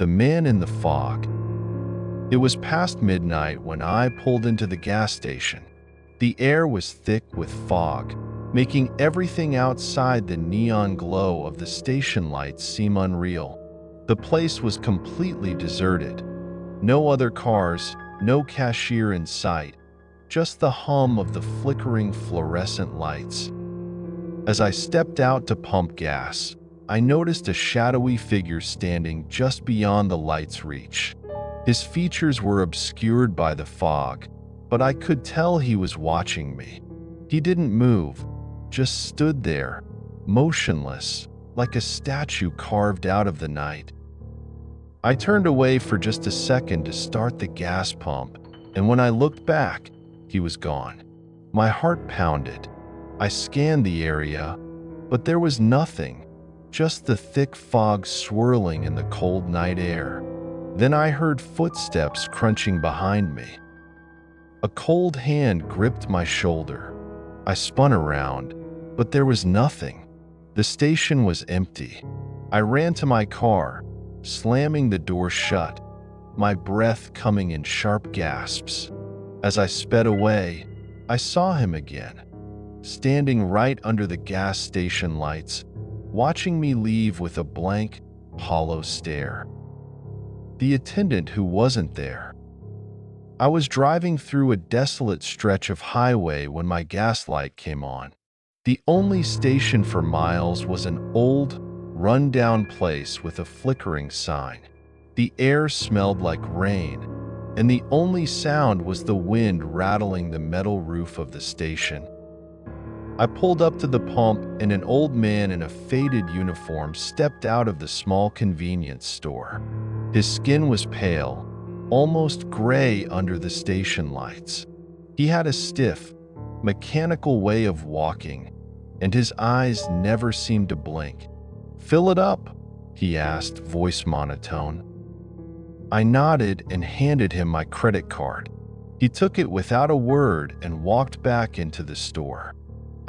The man in the fog. It was past midnight when I pulled into the gas station. The air was thick with fog, making everything outside the neon glow of the station lights seem unreal. The place was completely deserted. No other cars, no cashier in sight, just the hum of the flickering fluorescent lights. As I stepped out to pump gas, I noticed a shadowy figure standing just beyond the light's reach. His features were obscured by the fog, but I could tell he was watching me. He didn't move, just stood there, motionless, like a statue carved out of the night. I turned away for just a second to start the gas pump, and when I looked back, he was gone. My heart pounded. I scanned the area, but there was nothing, just the thick fog swirling in the cold night air. Then I heard footsteps crunching behind me. A cold hand gripped my shoulder. I spun around, but there was nothing. The station was empty. I ran to my car, slamming the door shut, my breath coming in sharp gasps. As I sped away, I saw him again, standing right under the gas station lights, watching me leave with a blank, hollow stare. The attendant who wasn't there. I was driving through a desolate stretch of highway when my gas light came on. The only station for miles was an old, run-down place with a flickering sign. The air smelled like rain, and the only sound was the wind rattling the metal roof of the station. I pulled up to the pump, and an old man in a faded uniform stepped out of the small convenience store. His skin was pale, almost gray under the station lights. He had a stiff, mechanical way of walking, and his eyes never seemed to blink. "Fill it up?" he asked, voice monotone. I nodded and handed him my credit card. He took it without a word and walked back into the store.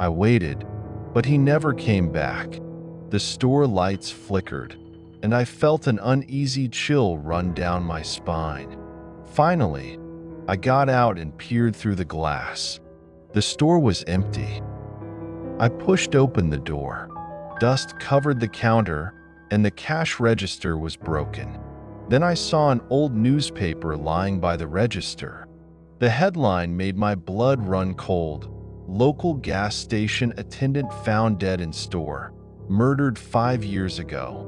I waited, but he never came back. The store lights flickered, and I felt an uneasy chill run down my spine. Finally, I got out and peered through the glass. The store was empty. I pushed open the door. Dust covered the counter, and the cash register was broken. Then I saw an old newspaper lying by the register. The headline made my blood run cold. "Local gas station attendant found dead in store. Murdered 5 years ago."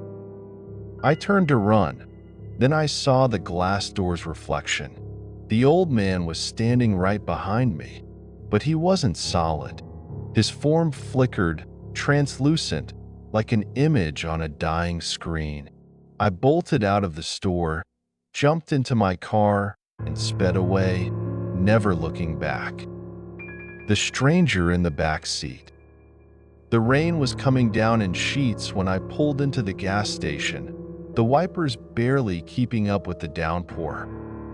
I turned to run. Then I saw the glass door's reflection. The old man was standing right behind me, but he wasn't solid. His form flickered, translucent, like an image on a dying screen. I bolted out of the store, jumped into my car, and sped away, never looking back. The stranger in the back seat. The rain was coming down in sheets when I pulled into the gas station, the wipers barely keeping up with the downpour.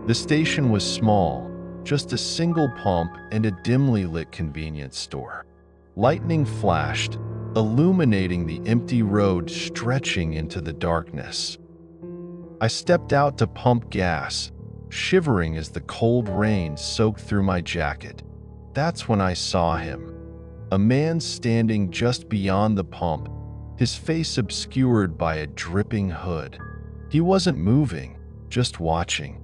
The station was small, just a single pump and a dimly lit convenience store. Lightning flashed, illuminating the empty road stretching into the darkness. I stepped out to pump gas, shivering as the cold rain soaked through my jacket. That's when I saw him. A man standing just beyond the pump, his face obscured by a dripping hood. He wasn't moving, just watching.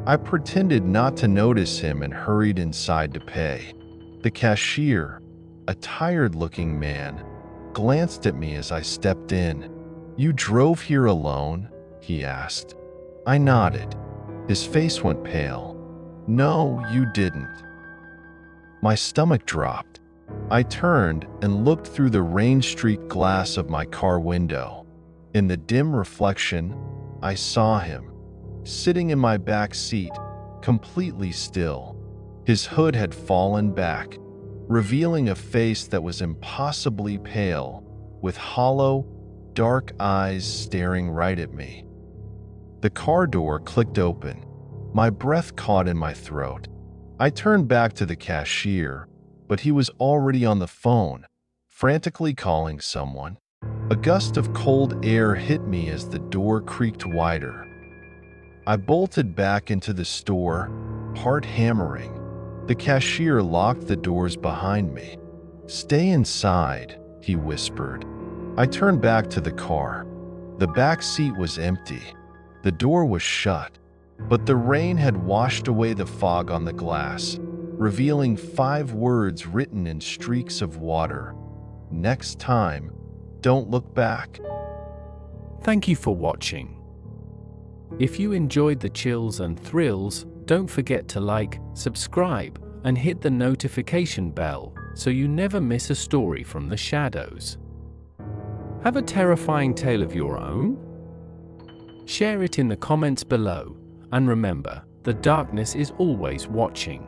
I pretended not to notice him and hurried inside to pay. The cashier, a tired-looking man, glanced at me as I stepped in. "You drove here alone?" he asked. I nodded. His face went pale. "No, you didn't." My stomach dropped. I turned and looked through the rain-streaked glass of my car window. In the dim reflection, I saw him, sitting in my back seat, completely still. His hood had fallen back, revealing a face that was impossibly pale, with hollow, dark eyes staring right at me. The car door clicked open. My breath caught in my throat. I turned back to the cashier, but he was already on the phone, frantically calling someone. A gust of cold air hit me as the door creaked wider. I bolted back into the store, heart hammering. The cashier locked the doors behind me. "Stay inside," he whispered. I turned back to the car. The back seat was empty. The door was shut, but the rain had washed away the fog on the glass, revealing 5 words written in streaks of water. "Next time, don't look back." Thank you for watching. If you enjoyed the chills and thrills, don't forget to like, subscribe, and hit the notification bell so you never miss a story from the shadows. Have a terrifying tale of your own? Share it in the comments below, and remember, the darkness is always watching.